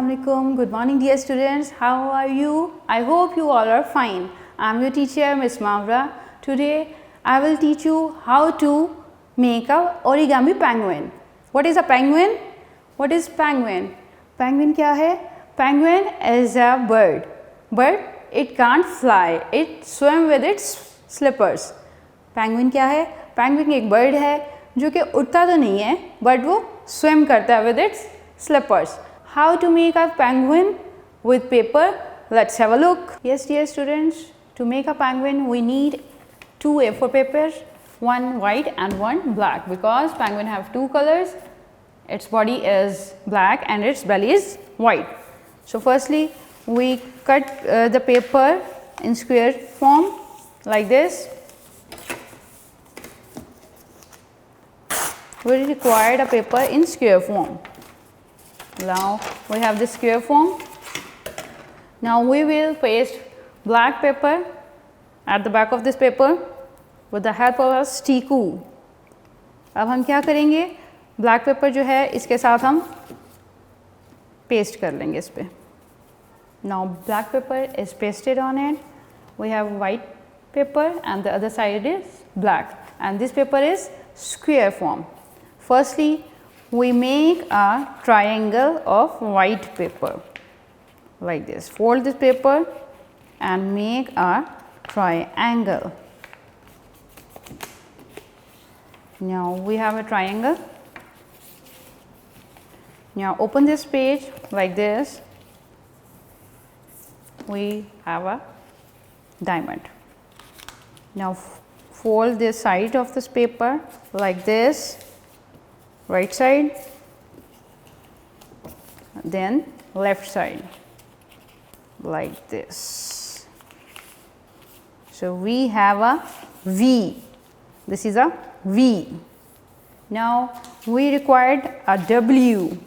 Assalamualaikum. Good morning dear students. How are you? I hope you all are fine. I am your teacher Miss Mavra. Today I will teach you how to make a origami penguin. What is a penguin? What is penguin? Penguin क्या है? Penguin is a bird. But it can't fly. It swim with its slippers. Penguin क्या है? Penguin एक bird है जो कि उड़ता तो नहीं है but वो swim करता है with its slippers. How to make a penguin with paper? Let's have a look. Yes dear students, to make a penguin we need two A4 papers, one white and one black, because penguin have two colors. Its body is black and its belly is white. So firstly we cut the paper in square form like this. We required a paper in square form. Now we have the square form. Now we will paste black paper at the back of this paper with the help of a stiku. अब हम क्या करेंगे, black pepper जो है इसके साथ हम paste कर लेंगे इस पे. Now black paper is pasted on it. We have white paper and the other side is black, and this paper is square form. Firstly we make a triangle of white paper like this. Fold this paper and make a triangle. Now we have a triangle. Now open this page like this. We have a diamond. Now fold this side of this paper like this, right side, then left side like this. So we have a V. This is a V. Now we required a W.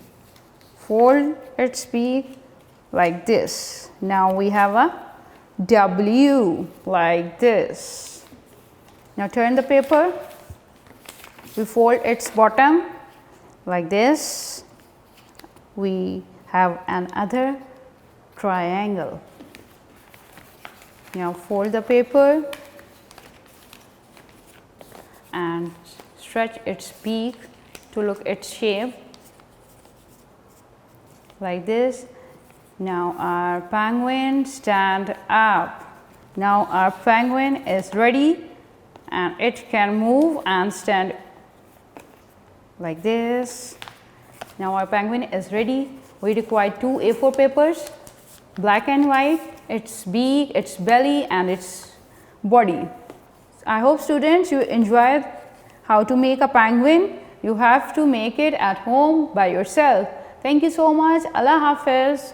Fold its peak like this. Now we have a W like this. Now turn the paper. We fold its bottom like this. We have another triangle. Now fold the paper and stretch its peak to look its shape like this. Now our penguin stand up. Now our penguin is ready and it can move and stand like this. Now our penguin is ready. We require two A4 papers, black and white, its beak, its belly and its body. I hope students you enjoyed how to make a penguin. You have to make it at home by yourself. Thank you so much. Allah Hafiz.